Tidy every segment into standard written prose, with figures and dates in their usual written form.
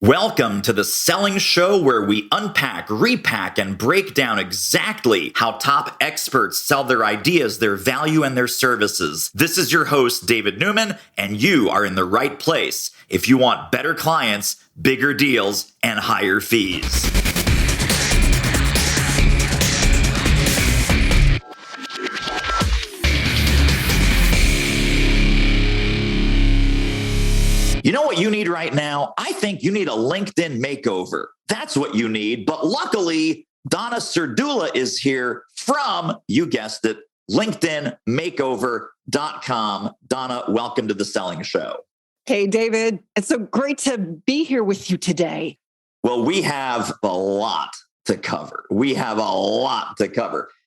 Welcome to the Selling Show, where we unpack, repack, and break down exactly how top experts sell their ideas, their value, and their services. This is your host, David Newman, and you are in the right place if you want better clients, bigger deals, and higher fees. You know what you need right now? I think you need a LinkedIn makeover. That's what you need. But luckily, Donna Serdula is here from, you guessed it, LinkedInMakeover.com. Donna, welcome to the Selling Show. Hey, David. It's so great to be here with you today. Well, we have a lot to cover.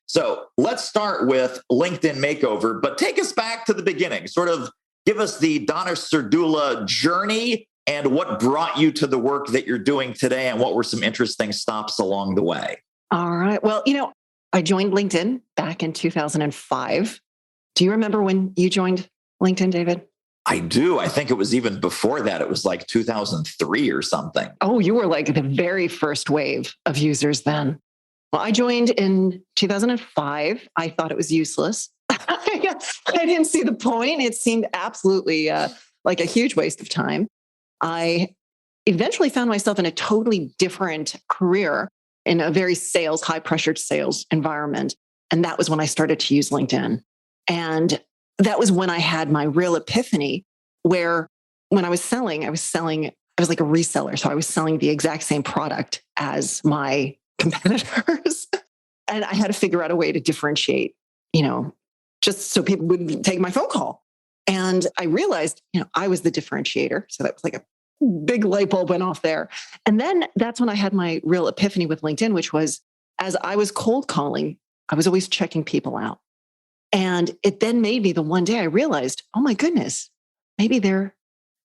So let's start with LinkedIn Makeover, but take us back to the beginning. Sort of give us the Donna Serdula journey and what brought you to the work that you're doing today and what were some interesting stops along the way. All right. Well, I joined LinkedIn back in 2005. Do you remember when you joined LinkedIn, David? I do. I think it was even before that. It was like 2003 or something. Oh, you were like the very first wave of users then. Well, I joined in 2005. I thought it was useless. I didn't see the point. It seemed absolutely like a huge waste of time. I eventually found myself in a totally different career in a very high-pressured sales environment. And that was when I started to use LinkedIn. And that was when I had my real epiphany, where when I was selling, I was like a reseller. So I was selling the exact same product as my competitors. And I had to figure out a way to differentiate, just so people would take my phone call. And I realized, I was the differentiator. So that was like a big light bulb went off there. And then that's when I had my real epiphany with LinkedIn, which was as I was cold calling, I was always checking people out. And it then made me the one day I realized, oh my goodness, maybe they're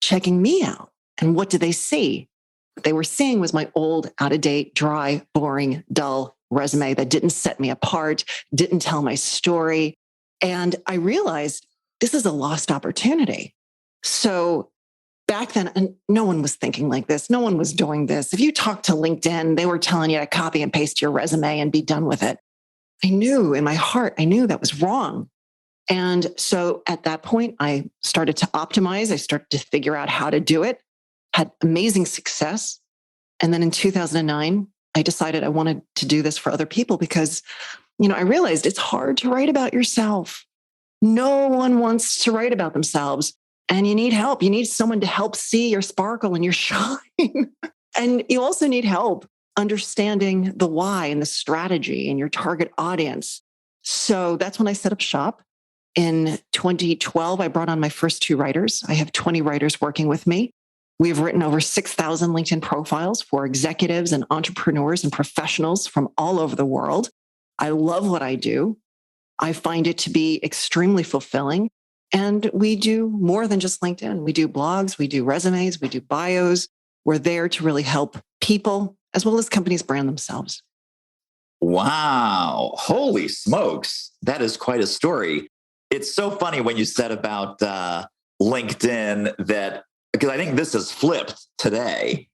checking me out. And what did they see? What they were seeing was my old, out-of-date, dry, boring, dull resume that didn't set me apart, didn't tell my story. And I realized this is a lost opportunity. So back then, and no one was thinking like this. No one was doing this. If you talk to LinkedIn, they were telling you to copy and paste your resume and be done with it. I knew in my heart, that was wrong. And so at that point, I started to optimize. I started to figure out how to do it, had amazing success. And then in 2009, I decided I wanted to do this for other people because I realized it's hard to write about yourself. No one wants to write about themselves. And you need help. You need someone to help see your sparkle and your shine. And you also need help understanding the why and the strategy and your target audience. So that's when I set up shop. In 2012, I brought on my first 2 writers. I have 20 writers working with me. We've written over 6,000 LinkedIn profiles for executives and entrepreneurs and professionals from all over the world. I love what I do. I find it to be extremely fulfilling. And we do more than just LinkedIn. We do blogs, we do resumes, we do bios. We're there to really help people as well as companies brand themselves. Wow. Holy smokes. That is quite a story. It's so funny when you said about LinkedIn that, because I think this has flipped today.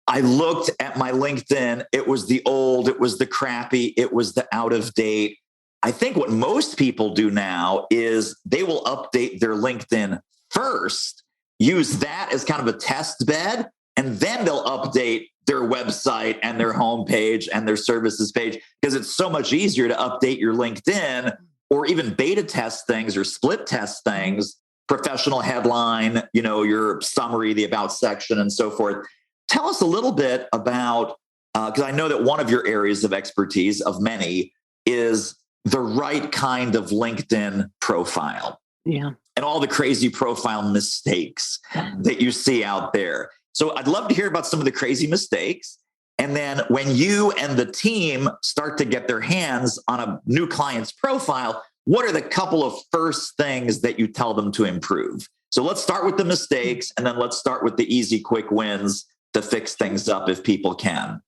I looked at my LinkedIn. It was the old, it was the crappy, it was the out of date. I think what most people do now is they will update their LinkedIn first, use that as kind of a test bed, and then they'll update their website and their homepage and their services page, because it's so much easier to update your LinkedIn or even beta test things or split test things, professional headline, your summary, the about section, and so forth. Tell us a little bit about, because I know that one of your areas of expertise of many is the right kind of LinkedIn profile. Yeah. And all the crazy profile mistakes that you see out there. So I'd love to hear about some of the crazy mistakes. And then when you and the team start to get their hands on a new client's profile, what are the couple of first things that you tell them to improve? So let's start with the mistakes, and then let's start with the easy, quick wins to fix things up if people can.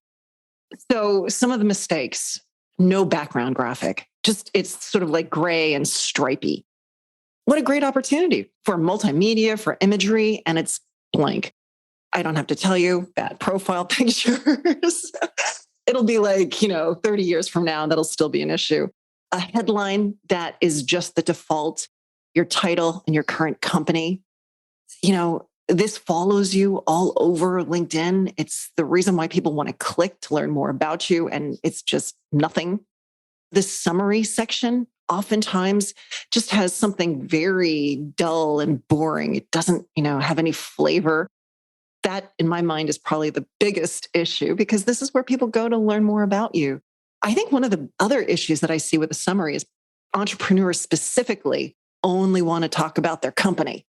So some of the mistakes, no background graphic, it's sort of like gray and stripy. What a great opportunity for multimedia, for imagery, and it's blank. I don't have to tell you, bad profile pictures. It'll be like, 30 years from now, that'll still be an issue. A headline that is just the default, your title and your current company. This follows you all over LinkedIn. It's the reason why people want to click to learn more about you. And it's just nothing. The summary section oftentimes just has something very dull and boring. It doesn't, have any flavor. That, in my mind, is probably the biggest issue because this is where people go to learn more about you. I think one of the other issues that I see with the summary is entrepreneurs specifically only want to talk about their company.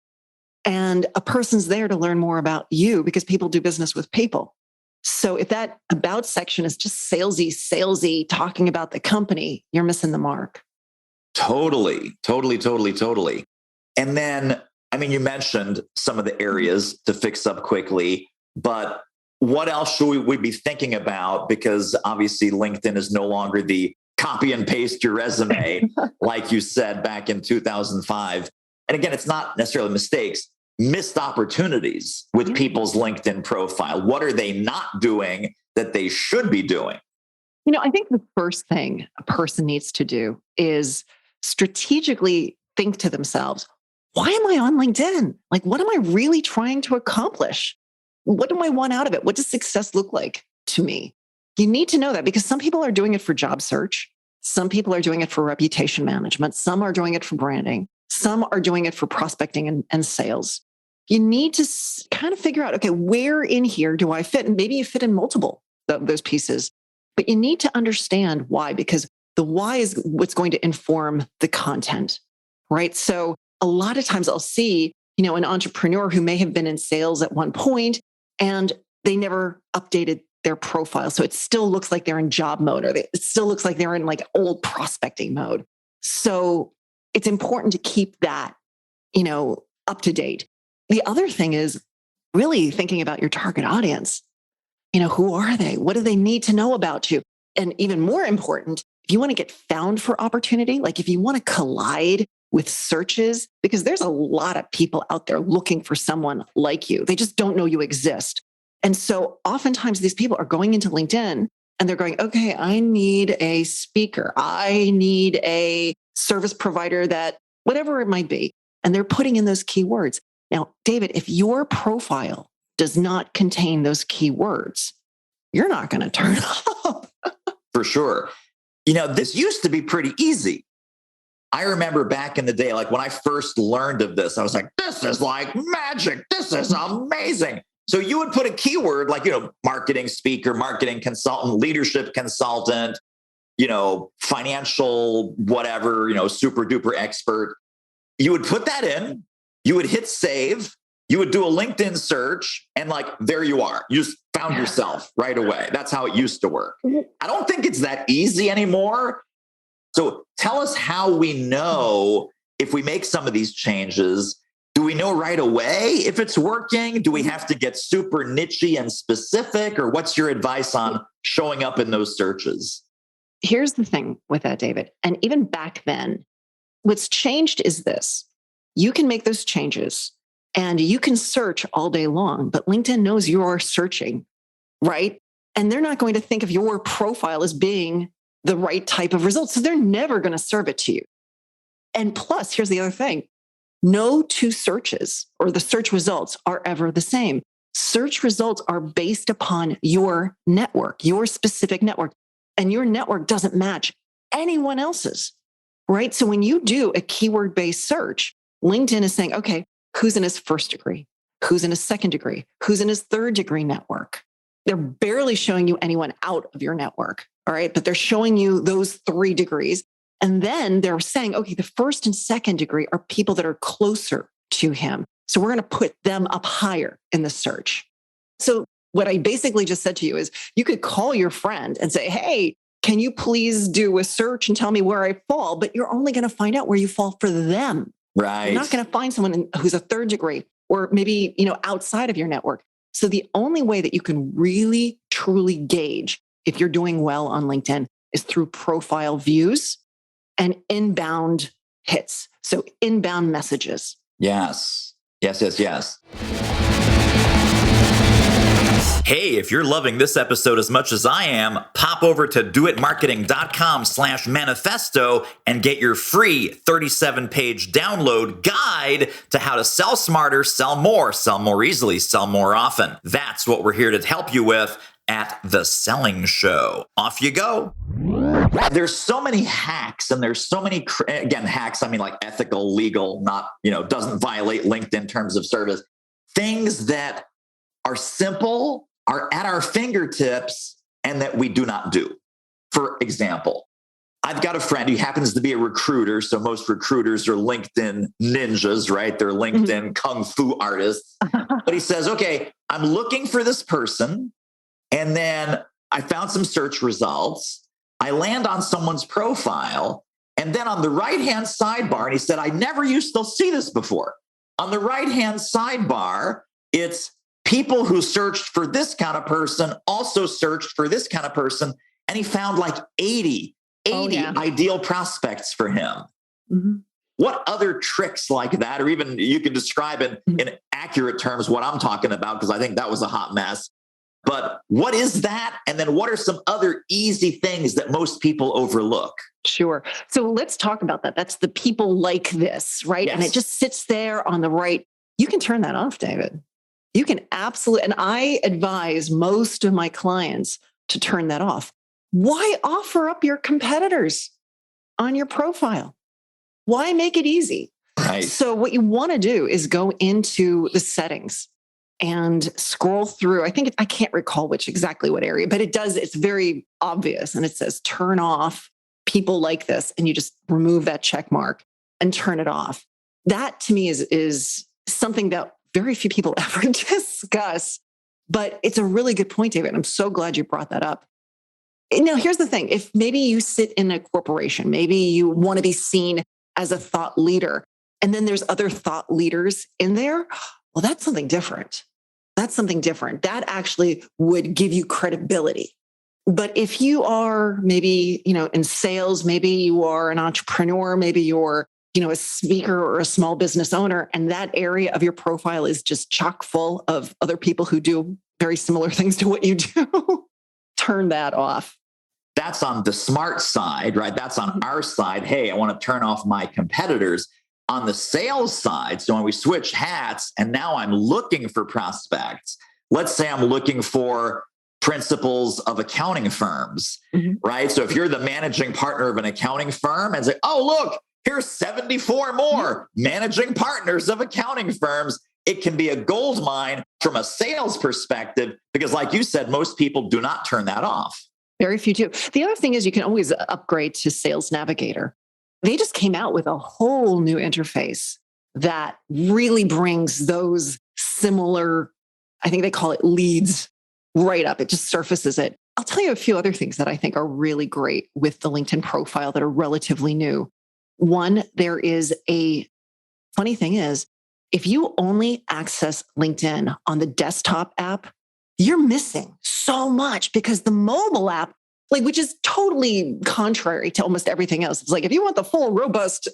And a person's there to learn more about you because people do business with people. So if that about section is just salesy, talking about the company, you're missing the mark. Totally. And then, you mentioned some of the areas to fix up quickly, but what else should we be thinking about? Because obviously LinkedIn is no longer the copy and paste your resume, like you said back in 2005. And again, it's not necessarily mistakes, missed opportunities with people's LinkedIn profile. What are they not doing that they should be doing? I think the first thing a person needs to do is strategically think to themselves, why am I on LinkedIn? Like, what am I really trying to accomplish? What do I want out of it? What does success look like to me? You need to know that because some people are doing it for job search. Some people are doing it for reputation management. Some are doing it for branding. Some are doing it for prospecting and sales. You need to kind of figure out, okay, where in here do I fit? And maybe you fit in multiple of those pieces, but you need to understand why, because the why is what's going to inform the content, right? So a lot of times I'll see, an entrepreneur who may have been in sales at one point and they never updated their profile. So it still looks like they're in job mode, or it still looks like they're in like old prospecting mode. So it's important to keep that, up to date. The other thing is really thinking about your target audience. Who are they? What do they need to know about you? And even more important, if you want to get found for opportunity, like if you want to collide with searches, because there's a lot of people out there looking for someone like you. They just don't know you exist. And so oftentimes these people are going into LinkedIn and they're going, okay, I need a speaker. I need a service provider that whatever it might be. And they're putting in those keywords. Now, David, if your profile does not contain those keywords, you're not going to turn up. For sure. This used to be pretty easy. I remember back in the day, like when I first learned of this, I was like, this is like magic. This is amazing. So you would put a keyword like, marketing speaker, marketing consultant, leadership consultant, financial, whatever, super duper expert. You would put that in, you would hit save, you would do a LinkedIn search, and like, there you are. You just found yourself right away. That's how it used to work. I don't think it's that easy anymore. So tell us how we know if we make some of these changes. Do we know right away if it's working? Do we have to get super niche-y and specific? Or what's your advice on showing up in those searches? Here's the thing with that, David. And even back then, what's changed is this. You can make those changes and you can search all day long, but LinkedIn knows you are searching, right? And they're not going to think of your profile as being the right type of results. So they're never going to serve it to you. And plus, here's the other thing. No two searches or the search results are ever the same. Search results are based upon your network, your specific network, and your network doesn't match anyone else's, right? So when you do a keyword-based search, LinkedIn is saying, okay, who's in his first degree? Who's in his second degree? Who's in his third degree network? They're barely showing you anyone out of your network, all right? But they're showing you those 3 degrees. And then they're saying, okay, the first and second degree are people that are closer to him. So we're going to put them up higher in the search. So what I basically just said to you is you could call your friend and say, hey, can you please do a search and tell me where I fall? But you're only going to find out where you fall for them. Right. You're not going to find someone who's a third degree or maybe, outside of your network. So the only way that you can really, truly gauge if you're doing well on LinkedIn is through profile views and inbound hits. So inbound messages. Yes. Hey, if you're loving this episode as much as I am, pop over to doitmarketing.com/manifesto and get your free 37-page download guide to how to sell smarter, sell more easily, sell more often. That's what we're here to help you with at The Selling Show. Off you go. There's so many hacks, and there's so many, again, hacks, I mean like ethical, legal, not, doesn't violate LinkedIn terms of service. Things that are simple, are at our fingertips, and that we do not do. For example, I've got a friend who happens to be a recruiter. So most recruiters are LinkedIn ninjas, right? They're LinkedIn kung fu artists. But he says, okay, I'm looking for this person. And then I found some search results. I land on someone's profile. And then on the right-hand sidebar, and he said, I never used to see this before. On the right-hand sidebar, it's people who searched for this kind of person also searched for this kind of person. And he found like 80 ideal prospects for him. Mm-hmm. What other tricks like that, or even you can describe in accurate terms what I'm talking about, because I think that was a hot mess. But what is that? And then what are some other easy things that most people overlook? Sure. So let's talk about that. That's the people like this, right? Yes. And it just sits there on the right. You can turn that off, David. You can absolutely, and I advise most of my clients to turn that off. Why offer up your competitors on your profile? Why make it easy? Right. So what you want to do is go into the settings and scroll through. I can't recall exactly what area, but it's very obvious. And it says, turn off people like this. And you just remove that check mark and turn it off. That to me is something that very few people ever discuss, but it's a really good point, David. I'm so glad you brought that up. Now, here's the thing. If maybe you sit in a corporation, maybe you want to be seen as a thought leader, and then there's other thought leaders in there, well, that's something different. That actually would give you credibility. But if you are maybe, in sales, maybe you are an entrepreneur, maybe you're a speaker or a small business owner, and that area of your profile is just chock full of other people who do very similar things to what you do, turn that off. That's on the smart side, right? That's on our side. Hey, I want to turn off my competitors. On the sales side, so when we switch hats and now I'm looking for prospects, let's say I'm looking for principals of accounting firms, right? So if you're the managing partner of an accounting firm and say, oh, look, here's 74 more managing partners of accounting firms. It can be a gold mine from a sales perspective, because like you said, most people do not turn that off. Very few do. The other thing is you can always upgrade to Sales Navigator. They just came out with a whole new interface that really brings those similar, I think they call it leads, right up. It just surfaces it. I'll tell you a few other things that I think are really great with the LinkedIn profile that are relatively new. One, there is a funny thing is, if you only access LinkedIn on the desktop app, you're missing so much, because the mobile app, which is totally contrary to almost everything else. It's like, if you want the full robust,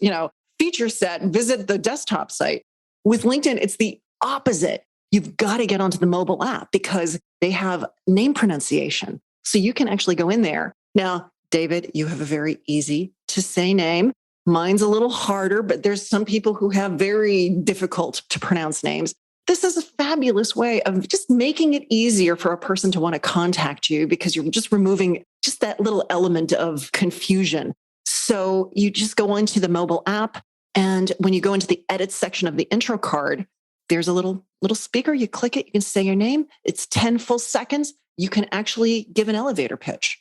feature set, visit the desktop site. With LinkedIn, it's the opposite. You've got to get onto the mobile app because they have name pronunciation. So you can actually go in there. Now, David, you have a very easy to say name. Mine's a little harder, but there's some people who have very difficult to pronounce names. This is a fabulous way of just making it easier for a person to want to contact you, because you're just removing just that little element of confusion. So you just go into the mobile app, and when you go into the edit section of the intro card, there's a little speaker. You click it, you can say your name. It's 10 full seconds. You can actually give an elevator pitch.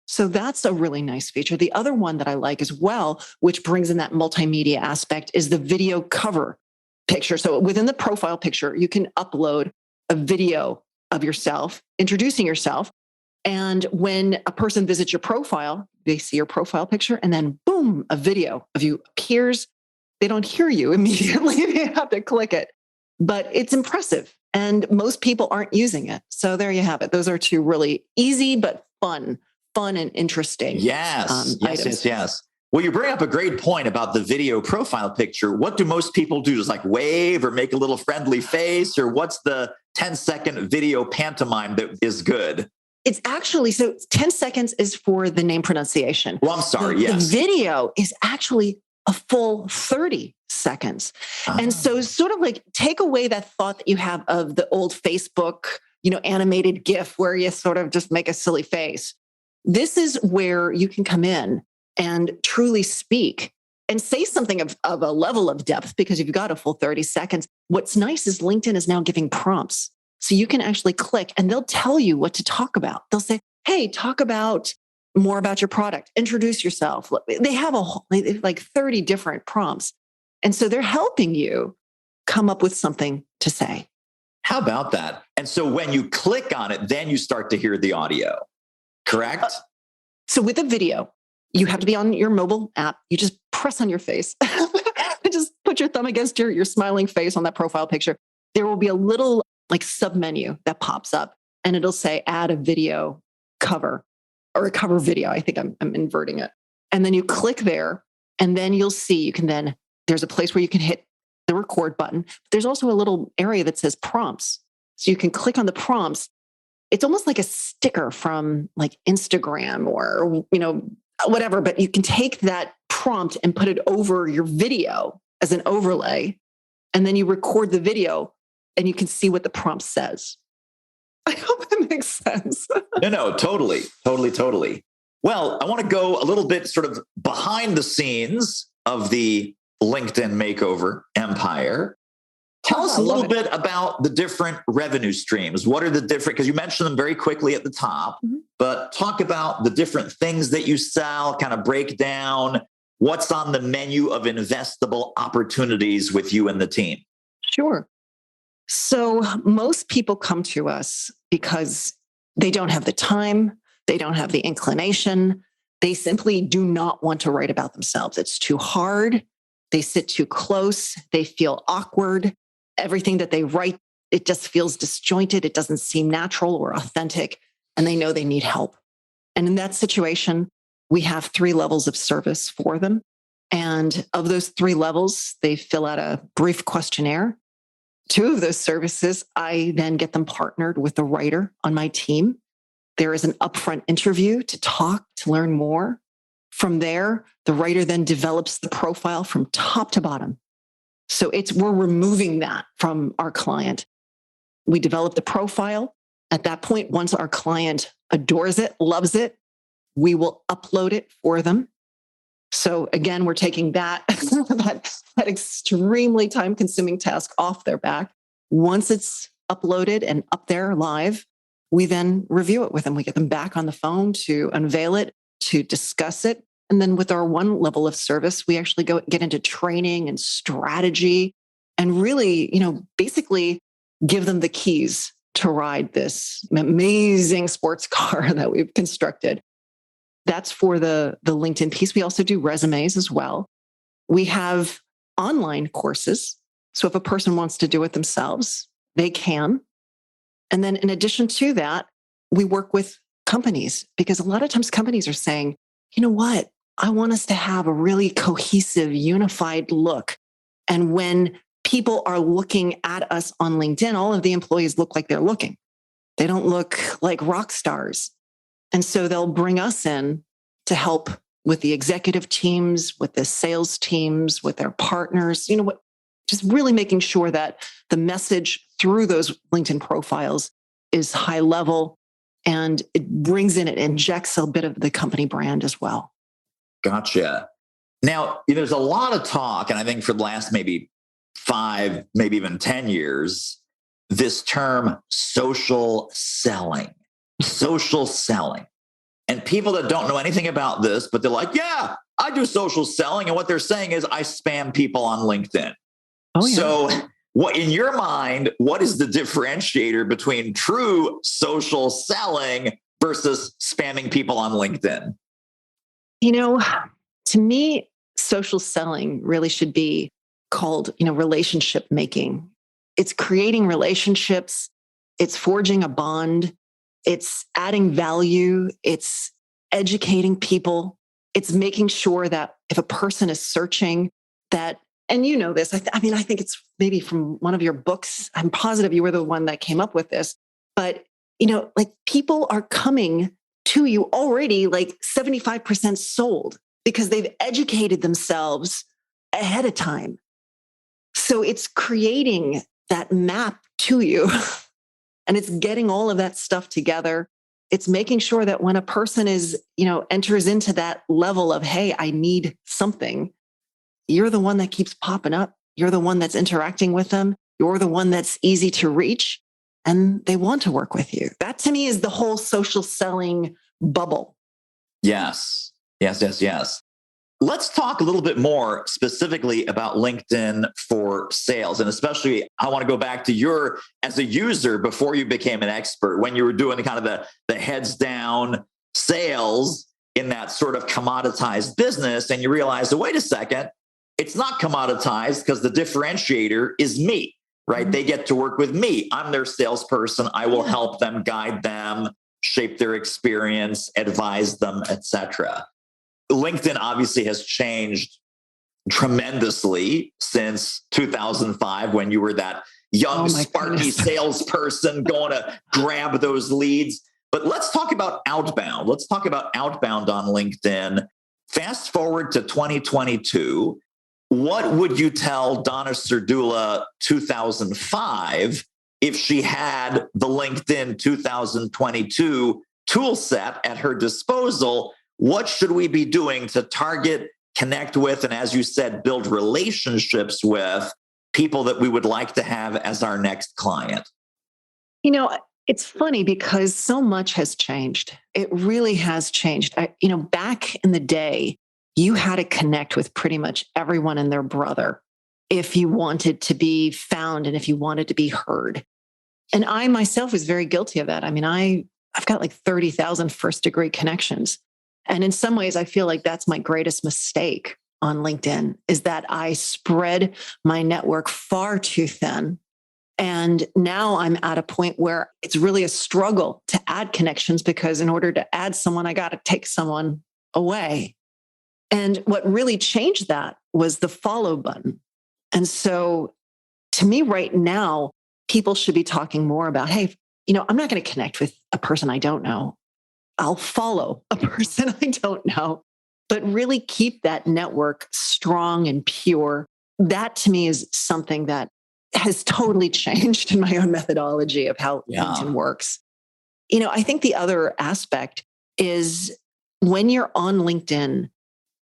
So that's a really nice feature. The other one that I like as well, which brings in that multimedia aspect, is the video cover picture. So within the profile picture, you can upload a video of yourself, introducing yourself. And when a person visits your profile, they see your profile picture, and then boom, a video of you appears. They don't hear you immediately. They have to click it, but it's impressive. And most people aren't using it. So there you have it. Those are two really easy, but fun and interesting. Yes. Items. Yes. Well, you bring up a great point about the video profile picture. What do most people do? Just like wave or make a little friendly face? Or what's the 10-second video pantomime that is good? It's actually, so 10 seconds is for the name pronunciation. Well, I'm sorry, The video is actually a full 30 seconds. And so sort of like take away that thought that you have of the old Facebook, animated GIF where you sort of just make a silly face. This is where you can come in and truly speak and say something of a level of depth because you've got a full 30 seconds. What's nice is LinkedIn is now giving prompts. So you can actually click and they'll tell you what to talk about. They'll say, hey, talk about more about your product, introduce yourself. They have like 30 different prompts. And so they're helping you come up with something to say. How about that? And so when you click on it, then you start to hear the audio, correct? So with a video, you have to be on your mobile app. You just press on your face. Just put your thumb against your smiling face on that profile picture. There will be a little like sub menu that pops up and it'll say add a video cover or a cover video. I think I'm inverting it. And then you click there and then you'll see there's a place where you can hit the record button. There's also a little area that says prompts. So you can click on the prompts. It's almost like a sticker from like Instagram or, whatever, but you can take that prompt and put it over your video as an overlay. And then you record the video and you can see what the prompt says. I hope that makes sense. No, totally. Well, I want to go a little bit sort of behind the scenes of the LinkedIn Makeover empire. Tell us a little bit about the different revenue streams. What are the different, because you mentioned them very quickly at the top, but talk about the different things that you sell, kind of break down what's on the menu of investable opportunities with you and the team. Sure. So most people come to us because they don't have the time, they don't have the inclination, they simply do not want to write about themselves. It's too hard. They sit too close. They feel awkward. Everything that they write, it just feels disjointed. It doesn't seem natural or authentic, and they know they need help. And in that situation, we have 3 levels of service for them. And of those 3 levels, they fill out a brief questionnaire. 2 of those services, I then get them partnered with a writer on my team. There is an upfront interview to talk, to learn more. From there, the writer then develops the profile from top to bottom. So we're removing that from our client. We develop the profile. At that point, once our client adores it, loves it, we will upload it for them. So again, we're taking that extremely time-consuming task off their back. Once it's uploaded and up there live, we then review it with them. We get them back on the phone to unveil it, to discuss it. And then with our 1 level of service, we actually get into training and strategy and really, basically give them the keys to ride this amazing sports car that we've constructed. That's for the LinkedIn piece. We also do resumes as well. We have online courses. So if a person wants to do it themselves, they can. And then in addition to that, we work with companies because a lot of times companies are saying, you know what? I want us to have a really cohesive, unified look. And when people are looking at us on LinkedIn, all of the employees look like they're looking. They don't look like rock stars. And so they'll bring us in to help with the executive teams, with the sales teams, with their partners, just really making sure that the message through those LinkedIn profiles is high level and it brings in, it injects a bit of the company brand as well. Gotcha. Now, there's a lot of talk, and I think for the last maybe 5, maybe even 10 years, this term social selling. And people that don't know anything about this, but they're like, yeah, I do social selling. And what they're saying is I spam people on LinkedIn. Oh, yeah. So what, in your mind, what is the differentiator between true social selling versus spamming people on LinkedIn? To me, social selling really should be called, relationship making. It's creating relationships. It's forging a bond. It's adding value. It's educating people. It's making sure that if a person is searching that, and you know this, I mean, I think it's maybe from one of your books. I'm positive you were the one that came up with this, but like people are coming to you already like 75% sold because they've educated themselves ahead of time. So it's creating that map to you and it's getting all of that stuff together. It's making sure that when a person is, enters into that level of, hey, I need something, you're the one that keeps popping up. You're the one that's interacting with them. You're the one that's easy to reach and they want to work with you. That to me is the whole social selling bubble. Yes. Let's talk a little bit more specifically about LinkedIn for sales. And especially, I want to go back to your, as a user before you became an expert, when you were doing kind of the heads down sales in that sort of commoditized business. And you realized, oh, wait a second, it's not commoditized because the differentiator is me, right? Mm-hmm. They get to work with me. I'm their salesperson. I will help them, guide them, shape their experience, advise them, etc. LinkedIn obviously has changed tremendously since 2005 when you were that young, sparky salesperson going to grab those leads. But let's talk about outbound. Let's talk about outbound on LinkedIn. Fast forward to 2022. What would you tell Donna Serdula 2005 if she had the LinkedIn 2022 tool set at her disposal? What should we be doing to target, connect with, and as you said, build relationships with people that we would like to have as our next client? It's funny because so much has changed. It really has changed. Back in the day, you had to connect with pretty much everyone and their brother if you wanted to be found and if you wanted to be heard. And I myself was very guilty of that. I mean, I've got like 30,000 first degree connections. And in some ways, I feel like that's my greatest mistake on LinkedIn is that I spread my network far too thin. And now I'm at a point where it's really a struggle to add connections because in order to add someone, I got to take someone away. And what really changed that was the follow button. And so to me right now, people should be talking more about, hey, I'm not going to connect with a person I don't know. I'll follow a person I don't know, but really keep that network strong and pure. That to me is something that has totally changed in my own methodology of how LinkedIn works. I think the other aspect is when you're on LinkedIn,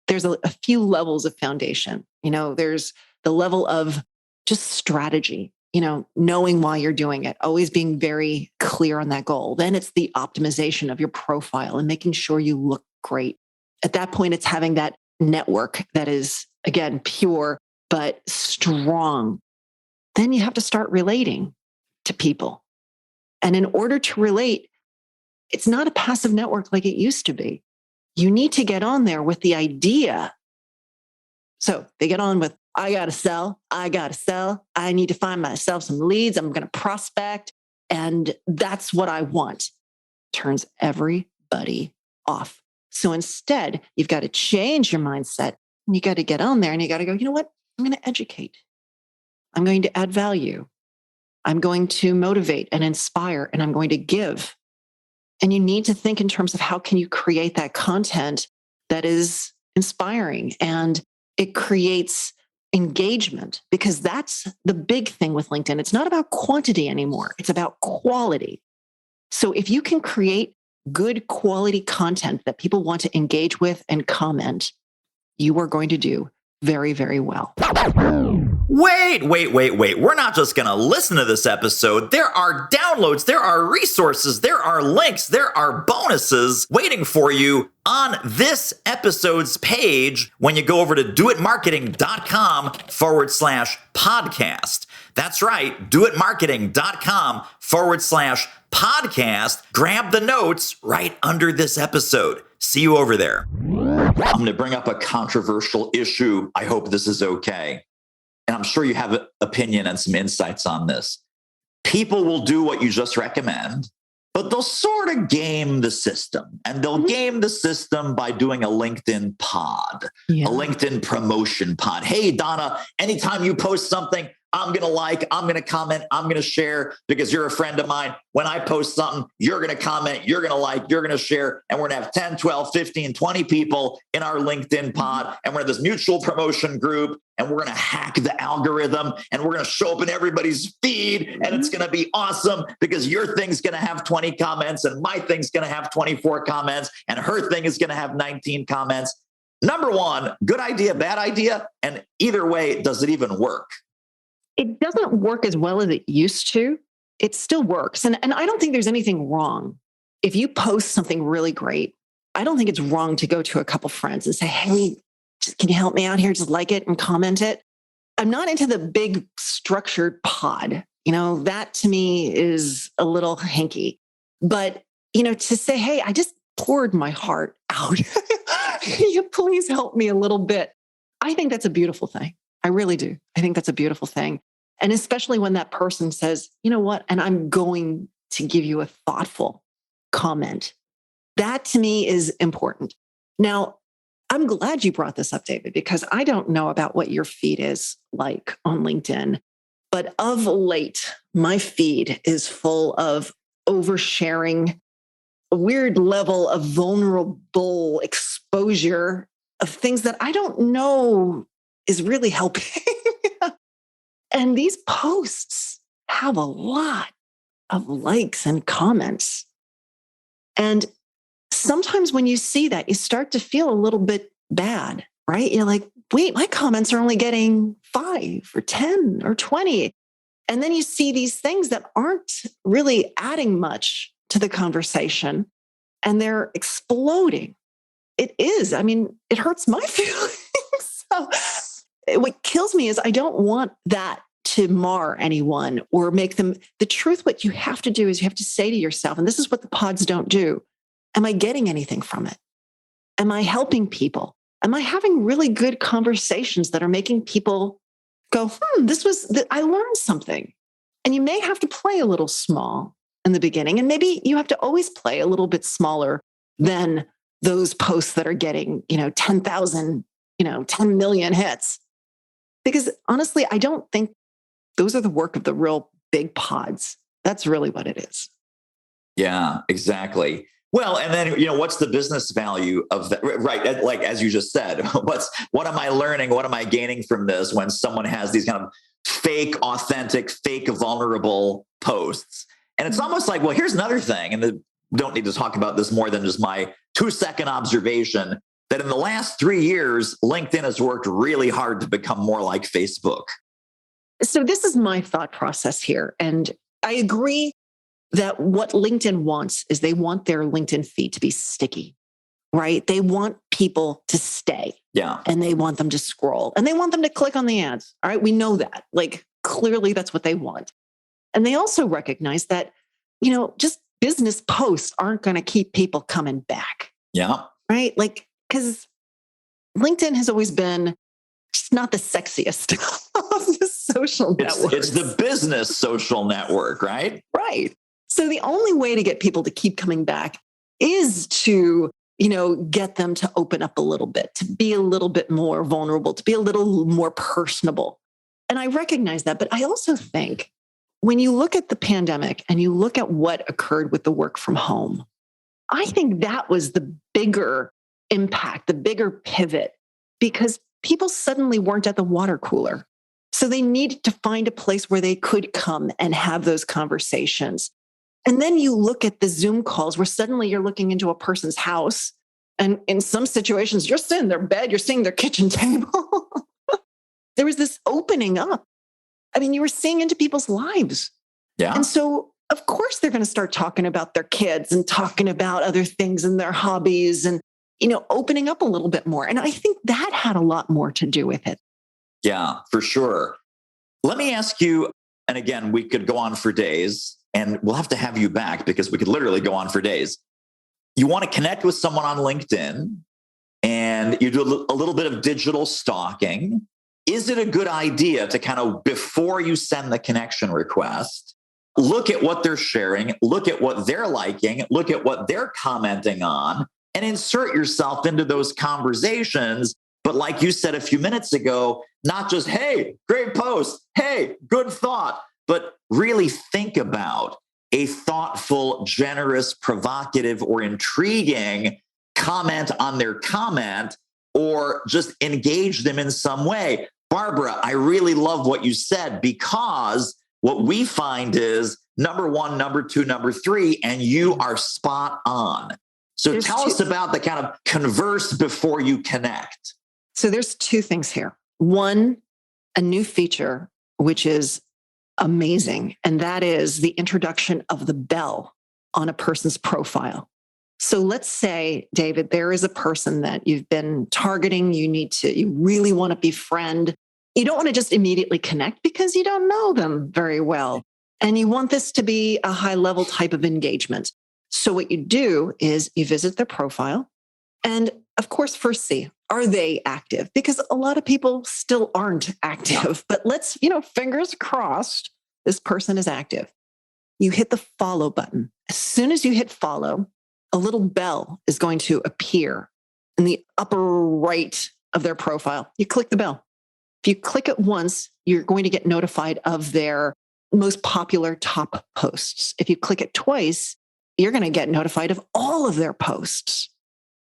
there's a few levels of foundation. There's the level of just strategy, knowing why you're doing it, always being very clear on that goal. Then it's the optimization of your profile and making sure you look great. At that point, it's having that network that is, again, pure, but strong. Then you have to start relating to people. And in order to relate, it's not a passive network like it used to be. You need to get on there with the idea. So they get on with, I got to sell. I need to find myself some leads. I'm going to prospect. And that's what I want. Turns everybody off. So instead, you've got to change your mindset. And you got to get on there and you got to go, you know what? I'm going to educate. I'm going to add value. I'm going to motivate and inspire, and I'm going to give. And you need to think in terms of how can you create that content that is inspiring and it creates engagement, because that's the big thing with LinkedIn. It's not about quantity anymore. It's about quality. So if you can create good quality content that people want to engage with and comment, you are going to do very, very well. Wait. We're not just going to listen to this episode. There are downloads, there are resources, there are links, there are bonuses waiting for you on this episode's page when you go over to doitmarketing.com/podcast. That's right, doitmarketing.com/podcast. Grab the notes right under this episode. See you over there. I'm going to bring up a controversial issue. I hope this is okay. And I'm sure you have an opinion and some insights on this. People will do what you just recommend. but they'll sort of game the system. And they'll game the system by doing a LinkedIn pod, a LinkedIn promotion pod. Hey, Donna, anytime you post something, I'm going to like, I'm going to comment, I'm going to share because you're a friend of mine. When I post something, you're going to comment, you're going to like, you're going to share. And we're going to have 10, 12, 15, 20 people in our LinkedIn pod. And we're in this mutual promotion group. And we're going to hack the algorithm and we're going to show up in everybody's feed. And it's going to be awesome because your thing's going to have 20 comments and my thing's going to have 24 comments and her thing is going to have 19 comments. Number one, good idea, bad idea. And either way, does it even work? It doesn't work as well as it used to. It still works. And I don't think there's anything wrong. If you post something really great, I don't think it's wrong to go to a couple friends and say, hey, can you help me out here? Just like it and comment it. I'm not into the big structured pod. That to me is a little hanky. But, to say, hey, I just poured my heart out. Can you please help me a little bit? I think that's a beautiful thing. I really do. I think that's a beautiful thing. And especially when that person says, you know what, and I'm going to give you a thoughtful comment. That to me is important. Now, I'm glad you brought this up, David, because I don't know about what your feed is like on LinkedIn, but of late, my feed is full of oversharing, a weird level of vulnerable exposure of things that I don't know is really helping. And these posts have a lot of likes and comments. And sometimes when you see that, you start to feel a little bit bad, right? You're like, wait, my comments are only getting 5 or 10 or 20. And then you see these things that aren't really adding much to the conversation and they're exploding. It is. I mean, it hurts my feelings. So what kills me is I don't want that to mar anyone or make them. The truth, what you have to do is you have to say to yourself, and this is what the pods don't do. Am I getting anything from it? Am I helping people? Am I having really good conversations that are making people go, I learned something. And you may have to play a little small in the beginning. And maybe you have to always play a little bit smaller than those posts that are getting, 10,000, 10 million hits. Because honestly, I don't think those are the work of the real big pods. That's really what it is. Yeah, exactly. Well, and then, what's the business value of that? Right. Like, as you just said, what am I learning? What am I gaining from this when someone has these kind of fake, authentic, fake, vulnerable posts? And it's almost like, well, here's another thing. And we don't need to talk about this more than just my 2-second observation that in the last 3 years, LinkedIn has worked really hard to become more like Facebook. So this is my thought process here. And I agree that what LinkedIn wants is they want their LinkedIn feed to be sticky, right? They want people to stay. Yeah. And they want them to scroll and they want them to click on the ads. All right. We know that. Like, clearly that's what they want. And they also recognize that, just business posts aren't going to keep people coming back. Yeah. Right. Like, because LinkedIn has always been just not the sexiest of the social networks. It's the business social network, right? Right. So the only way to get people to keep coming back is to, get them to open up a little bit, to be a little bit more vulnerable, to be a little more personable. And I recognize that. But I also think when you look at the pandemic and you look at what occurred with the work from home, I think that was the bigger impact, the bigger pivot, because people suddenly weren't at the water cooler. So they needed to find a place where they could come and have those conversations. And then you look at the Zoom calls where suddenly you're looking into a person's house. And in some situations, you're sitting in their bed, you're seeing their kitchen table. There was this opening up. I mean, you were seeing into people's lives. Yeah. And so, of course, they're going to start talking about their kids and talking about other things and their hobbies and, opening up a little bit more. And I think that had a lot more to do with it. Yeah, for sure. Let me ask you, and again, we could go on for days and we'll have to have you back because we could literally go on for days. You want to connect with someone on LinkedIn and you do a little bit of digital stalking. Is it a good idea to kind of, before you send the connection request, look at what they're sharing, look at what they're liking, look at what they're commenting on, and insert yourself into those conversations. But like you said a few minutes ago, not just, hey, great post, hey, good thought, but really think about a thoughtful, generous, provocative, or intriguing comment on their comment, or just engage them in some way. Barbara, I really love what you said, because what we find is number one, number two, number three, and you are spot on. So tell us about the kind of converse before you connect. So there's two things here. One, a new feature, which is amazing, and that is the introduction of the bell on a person's profile. So let's say, David, there is a person that you've been targeting. You really want to befriend. You don't want to just immediately connect because you don't know them very well. And you want this to be a high level type of engagement. So what you do is you visit their profile. And of course, first see, are they active? Because a lot of people still aren't active. But let's, fingers crossed, this person is active. You hit the follow button. As soon as you hit follow, a little bell is going to appear in the upper right of their profile. You click the bell. If you click it once, you're going to get notified of their most popular top posts. If you click it twice, you're going to get notified of all of their posts.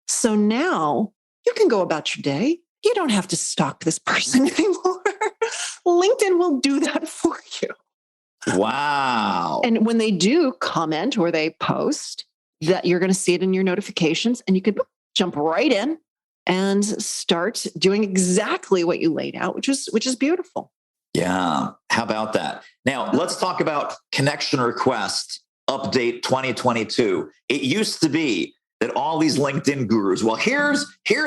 So now you can go about your day. You don't have to stalk this person anymore. LinkedIn will do that for you. Wow. And when they do comment or they post, that you're going to see it in your notifications, and you could jump right in and start doing exactly what you laid out, which is beautiful. Yeah. How about that? Now, let's talk about connection request update 2022. It used to be that all these LinkedIn gurus, well, here's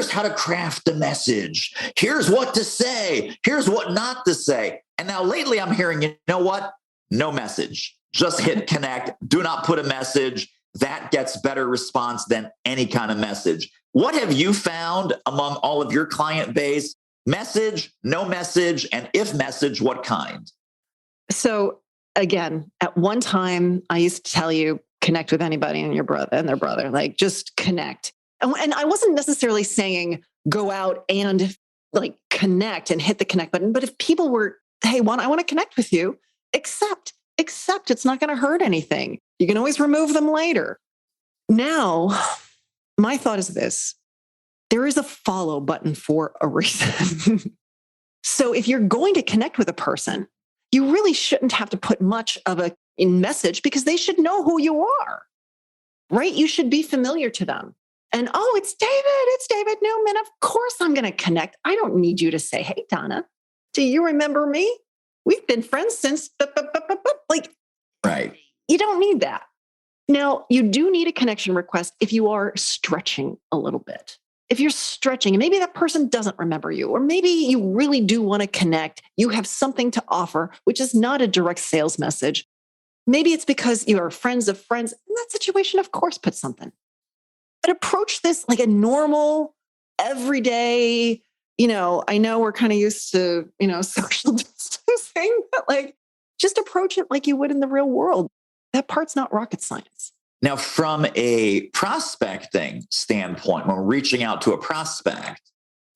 how to craft a message. Here's what to say. Here's what not to say. And now lately I'm hearing, you know what? No message. Just hit connect. Do not put a message. That gets better response than any kind of message. What have you found among all of your client base? Message, no message, and if message, what kind? So again, at one time, I used to tell you, connect with anybody and their brother, like just connect. And I wasn't necessarily saying go out and like connect and hit the connect button. But if people were, hey, I want to connect with you, accept. It's not going to hurt anything. You can always remove them later. Now, my thought is this. There is a follow button for a reason. So if you're going to connect with a person, you really shouldn't have to put much of a message, because they should know who you are, right? You should be familiar to them. And, oh, it's David Newman. Of course I'm going to connect. I don't need you to say, hey, Donna, do you remember me? We've been friends since, like, right. You don't need that. Now, you do need a connection request if you are stretching a little bit. If you're stretching, and maybe that person doesn't remember you, or maybe you really do want to connect, you have something to offer, which is not a direct sales message. Maybe it's because you are friends of friends. In that situation, of course, put something. But approach this like a normal, everyday, I know we're kind of used to, social distancing, but like just approach it like you would in the real world. That part's not rocket science. Now, from a prospecting standpoint, when we're reaching out to a prospect,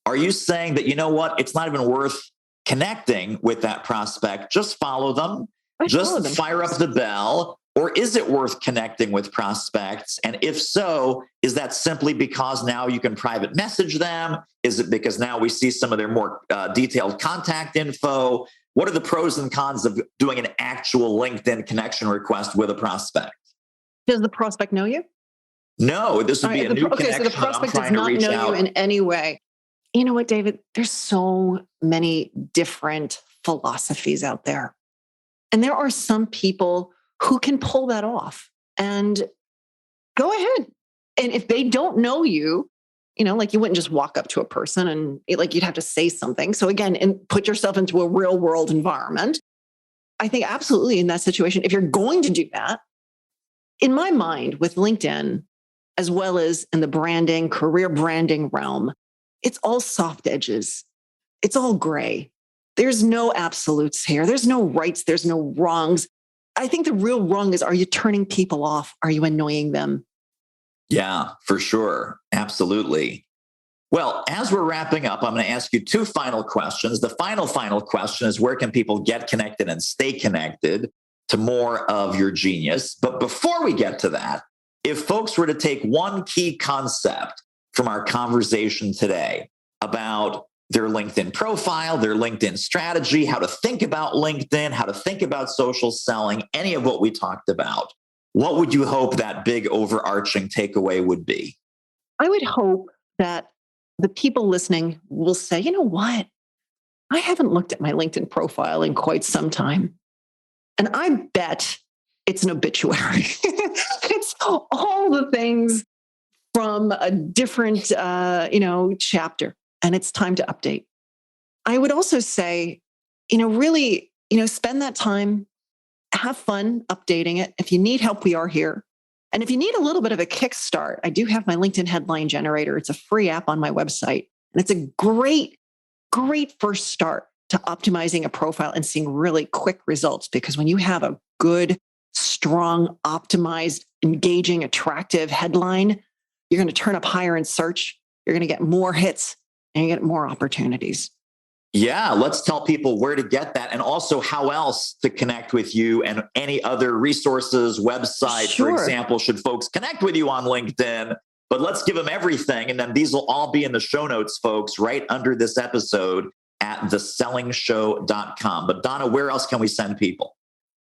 are you saying that, you know what, it's not even worth connecting with that prospect? Just follow them, fire up the bell. Or is it worth connecting with prospects? And if so, is that simply because now you can private message them? Is it because now we see some of their more detailed contact info? What are the pros and cons of doing an actual LinkedIn connection request with a prospect? Does the prospect know you? No, this would be a new connection. So the prospect does not know you in any way. You know what, David? There's so many different philosophies out there. And there are some people who can pull that off. And go ahead. And if they don't know you, like you wouldn't just walk up to a person and like you'd have to say something. So again, and put yourself into a real world environment. I think absolutely in that situation, if you're going to do that, in my mind with LinkedIn, as well as in the branding, career branding realm, it's all soft edges. It's all gray. There's no absolutes here. There's no rights. There's no wrongs. I think the real wrong is, are you turning people off? Are you annoying them? Yeah, for sure. Absolutely. Well, as we're wrapping up, I'm going to ask you two final questions. The final question is, where can people get connected and stay connected to more of your genius? But before we get to that, if folks were to take one key concept from our conversation today about their LinkedIn profile, their LinkedIn strategy, how to think about LinkedIn, how to think about social selling, any of what we talked about, what would you hope that big overarching takeaway would be? I would hope that the people listening will say, you know what? I haven't looked at my LinkedIn profile in quite some time. And I bet it's an obituary. It's all the things from a different, chapter, and it's time to update. I would also say, really, spend that time, have fun updating it. If you need help, we are here. And if you need a little bit of a kickstart, I do have my LinkedIn headline generator. It's a free app on my website. And it's a great, great first start to optimizing a profile and seeing really quick results. Because when you have a good, strong, optimized, engaging, attractive headline, you're going to turn up higher in search. You're going to get more hits and you get more opportunities. Yeah, let's tell people where to get that and also how else to connect with you and any other resources, website, Sure. For example, should folks connect with you on LinkedIn. But let's give them everything. And then these will all be in the show notes, folks, right under this episode at thesellingshow.com. But Donna, where else can we send people?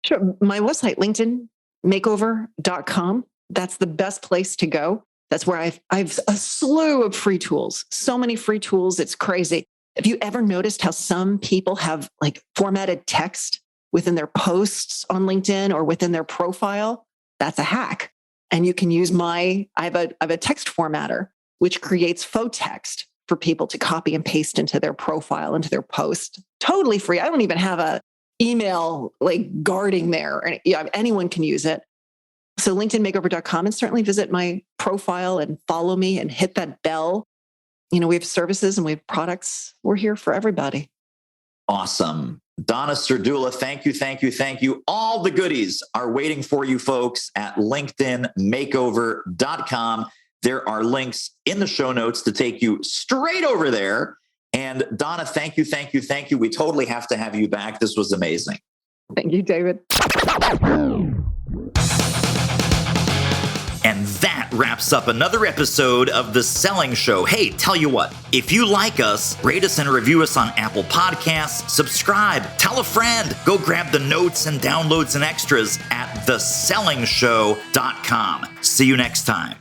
Sure. My website, LinkedIn, Makeover.com. That's the best place to go. That's where I've a slew of free tools, so many free tools. It's crazy. Have you ever noticed how some people have like formatted text within their posts on LinkedIn or within their profile? That's a hack. And you can use I have a text formatter, which creates faux text for people to copy and paste into their profile, into their post. Totally free. I don't even have a email like guarding there. And anyone can use it. So LinkedInMakeover.com, and certainly visit my profile and follow me and hit that bell. We have services and we have products. We're here for everybody. Awesome. Donna Serdula, thank you. All the goodies are waiting for you folks at LinkedInMakeover.com. There are links in the show notes to take you straight over there. And Donna, thank you. We totally have to have you back. This was amazing. Thank you, David. And that wraps up another episode of The Selling Show. Hey, tell you what, if you like us, rate us and review us on Apple Podcasts, subscribe, tell a friend, go grab the notes and downloads and extras at thesellingshow.com. See you next time.